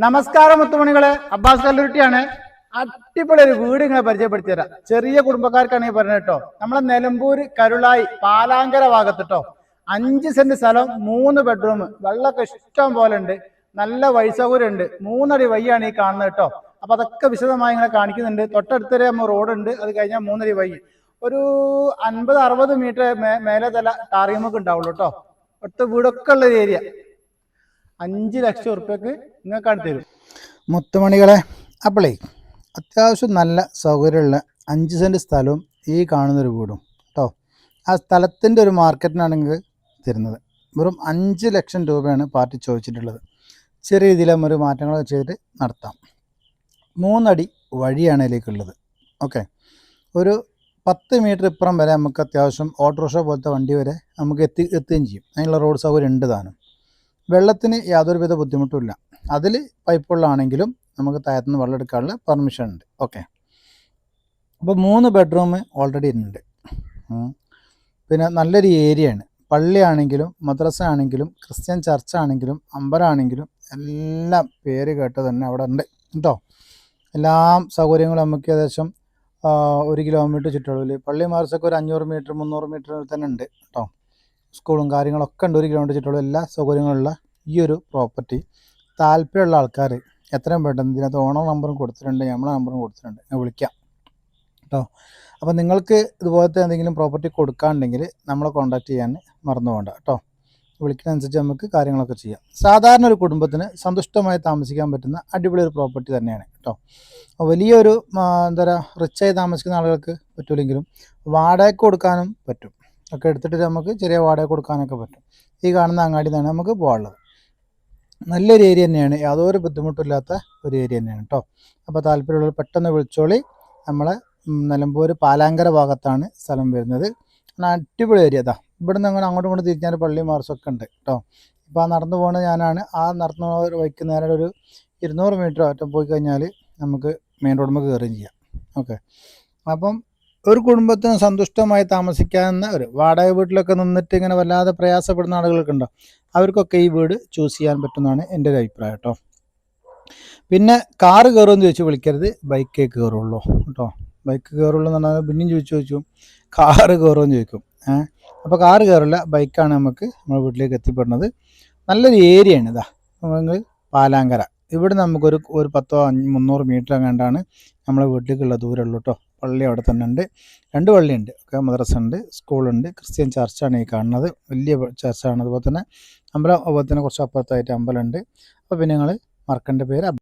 നമസ്കാരം മുത്തുമണികളെ, അബ്ബാസ് കല്ലുരുട്ടിയാണ്. അടിപൊളി ഒരു വീട് ഇങ്ങനെ പരിചയപ്പെടുത്തി തരാം. ചെറിയ കുടുംബക്കാർക്കാണ് ഈ പറഞ്ഞത് കേട്ടോ. നമ്മളെ നിലമ്പൂര് കരുളായി പാലാങ്കര ഭാഗത്ത് കേട്ടോ. 5 സെന്റ് സ്ഥലം, 3 ബെഡ്റൂം, വെള്ളമൊക്കെ ഇഷ്ടം പോലെ ഉണ്ട്, നല്ല വഴി സൗകര്യം ഉണ്ട്, 3 അടി വഴിയാണ് ഈ കാണുന്നത് കേട്ടോ. അപ്പൊ അതൊക്കെ വിശദമായി ഇങ്ങനെ കാണിക്കുന്നുണ്ട്. തൊട്ടടുത്തൊരു റോഡ് ഉണ്ട്, അത് കഴിഞ്ഞാൽ 3 അടി വഴി. ഒരു 50-60 മീറ്റർ മേലെ തല ടാറിയമൊക്കെ ഉണ്ടാവുള്ളൂ കേട്ടോ. ഒറ്റ വീടൊക്കെ ഉള്ള ഒരു ഏരിയ. 5 ലക്ഷം ഉറുപ്പ്യക്ക് നിങ്ങൾക്കാണ് തരും മുത്തുമണികളെ. അപ്പോളേ അത്യാവശ്യം നല്ല സൗകര്യമുള്ള 5 സെൻറ്റ് സ്ഥലവും ഈ കാണുന്നൊരു വീടും കേട്ടോ. ആ സ്ഥലത്തിൻ്റെ ഒരു മാർക്കറ്റിനാണെങ്കിൽ തരുന്നത് വെറും 5 ലക്ഷം രൂപയാണ് പാർട്ടി ചോദിച്ചിട്ടുള്ളത്. ചെറിയ രീതിയിലും ഒരു മാറ്റങ്ങളൊക്കെ ചെയ്തിട്ട് നടത്താം. 3 അടി വഴിയാണ് ഇതിലേക്കുള്ളത്. ഓക്കെ, ഒരു 10 മീറ്റർ ഇപ്പുറം വരെ നമുക്ക് അത്യാവശ്യം ഓട്ടോറിക്ഷ പോലത്തെ വണ്ടി വരെ നമുക്ക് എത്തുകയും ചെയ്യും. അതിനുള്ള റോഡ് സൗകര്യം ഉണ്ട് താനും. വെള്ളത്തിന് യാതൊരുവിധ ബുദ്ധിമുട്ടുമില്ല. അതിൽ പൈപ്പ് വെള്ളമാണെങ്കിലും നമുക്ക് താഴത്തുനിന്ന് വെള്ളം എടുക്കാനുള്ള പെർമിഷൻ ഉണ്ട്. ഓക്കെ, അപ്പോൾ 3 ബെഡ്റൂം ഓൾറെഡി ഉണ്ട്. പിന്നെ നല്ലൊരു ഏരിയയാണ്. പള്ളിയാണെങ്കിലും മദ്രസ ആണെങ്കിലും ക്രിസ്ത്യൻ ചർച്ച് ആണെങ്കിലും അമ്പലമാണെങ്കിലും എല്ലാം പേര് കേട്ട് തന്നെ അവിടെ ഉണ്ട് കേട്ടോ. എല്ലാം സൗകര്യങ്ങളും നമുക്ക് ഏകദേശം 1 കിലോമീറ്റർ ചുറ്റളവിൽ, പള്ളി മദ്രസയൊക്കെ ഒരു 500 മീറ്റർ 300 മീറ്റർ തന്നെ ഉണ്ട് കേട്ടോ. സ്കൂളും കാര്യങ്ങളൊക്കെ ഉണ്ട്. 1 കിലോമീറ്റർ ചുറ്റളവ് എല്ലാ സൗകര്യങ്ങളുള്ള ഈ ഒരു പ്രോപ്പർട്ടി താല്പര്യമുള്ള ആൾക്കാർ എത്രയും പെട്ടെന്ന് ഇതിനകത്ത് ഓണർ നമ്പറും കൊടുത്തിട്ടുണ്ട്, നമ്മളെ നമ്പറും കൊടുത്തിട്ടുണ്ട്, വിളിക്കാം കേട്ടോ. അപ്പോൾ നിങ്ങൾക്ക് ഇതുപോലത്തെ എന്തെങ്കിലും പ്രോപ്പർട്ടി കൊടുക്കാനുണ്ടെങ്കിൽ നമ്മളെ കോൺടാക്ട് ചെയ്യാൻ മറന്നു പോകണ്ട കേട്ടോ. വിളിക്കുന്നതനുസരിച്ച് നമുക്ക് കാര്യങ്ങളൊക്കെ ചെയ്യാം. സാധാരണ ഒരു കുടുംബത്തിന് സന്തുഷ്ടമായി താമസിക്കാൻ പറ്റുന്ന അടിപൊളി ഒരു പ്രോപ്പർട്ടി തന്നെയാണ് കേട്ടോ. വലിയൊരു എന്താ പറയുക, റിച്ചായി താമസിക്കുന്ന ആളുകൾക്ക് പറ്റില്ലെങ്കിലും വാടകയ്ക്ക് കൊടുക്കാനും പറ്റും. ഒക്കെ എടുത്തിട്ട് നമുക്ക് ചെറിയ വാടക കൊടുക്കാനൊക്കെ പറ്റും. ഈ കാണുന്ന അങ്ങാടി തന്നെ നമുക്ക് പോകാനുള്ളത്. നല്ലൊരു ഏരിയ തന്നെയാണ്, യാതൊരു ബുദ്ധിമുട്ടില്ലാത്ത ഒരു ഏരിയ തന്നെയാണ് കേട്ടോ. അപ്പോൾ താല്പര്യമുള്ളവർ പെട്ടെന്ന് വിളിച്ചോളി. നമ്മളെ നിലമ്പൂർ പാലാങ്കര ഭാഗത്താണ് സ്ഥലം വരുന്നത്. അടിപൊളി ഏരിയ. അതാ ഇവിടെ നിന്ന് അങ്ങനെ അങ്ങോട്ടും ഇങ്ങോട്ടും തിരിഞ്ഞാൽ പള്ളി മാർസൊക്കെ ഉണ്ട് കേട്ടോ. ഇപ്പോൾ ആ നടന്നു പോകുന്നത് ഞാനാണ്. ആ നടന്നു വയ്ക്കുന്ന നേരം ഒരു 200 മീറ്റർ ഒറ്റം പോയി കഴിഞ്ഞാൽ നമുക്ക് മെയിൻ റോഡിൽ കയറുകയും ചെയ്യാം. ഓക്കെ, അപ്പം ഒരു കുടുംബത്തിന് സന്തുഷ്ടമായി താമസിക്കാവുന്ന ഒരു വാടക വീട്ടിലൊക്കെ നിന്നിട്ട് ഇങ്ങനെ വല്ലാതെ പ്രയാസപ്പെടുന്ന ആളുകൾക്ക് ഉണ്ടോ, അവർക്കൊക്കെ ഈ വീട് ചൂസ് ചെയ്യാൻ പറ്റുന്നതാണ് എൻ്റെ ഒരു അഭിപ്രായം കേട്ടോ. പിന്നെ കാറ് കയറുമെന്ന് ചോദിച്ച് വിളിക്കരുത്, ബൈക്കേ കയറുള്ളൂ കേട്ടോ. ബൈക്ക് കയറുള്ളൂ എന്ന് പറഞ്ഞാൽ പിന്നെയും ചോദിച്ചു കാറ് കയറുമെന്ന് ചോദിക്കും. അപ്പോൾ കാറ് കയറില്ല, ബൈക്കാണ് നമുക്ക് നമ്മുടെ വീട്ടിലേക്ക് എത്തിപ്പെടുന്നത്. നല്ലൊരു ഏരിയയാണ്. ഇതാ നമ്മൾ പാലാങ്കര, ഇവിടെ നമുക്കൊരു 100-300 മീറ്റർ അങ്ങാണ്ടാണ് നമ്മളെ വീട്ടിലേക്കുള്ള ദൂരമുള്ളൂ കേട്ടോ. പള്ളി അവിടെ തന്നെ ഉണ്ട്, 2 പള്ളിയുണ്ട്. ഒക്കെ മദ്രസ ഉണ്ട്, സ്കൂളുണ്ട്, ക്രിസ്ത്യൻ ചർച്ചാണ് ഈ കാണുന്നത്, വലിയ ചർച്ചാണ്. അതുപോലെ തന്നെ അമ്പലം, അതുപോലെ തന്നെ കുറച്ച് അപ്പുറത്തായിട്ട് അമ്പലമുണ്ട്. അപ്പോൾ പിന്നെ നിങ്ങൾ മറക്കേണ്ട പേര്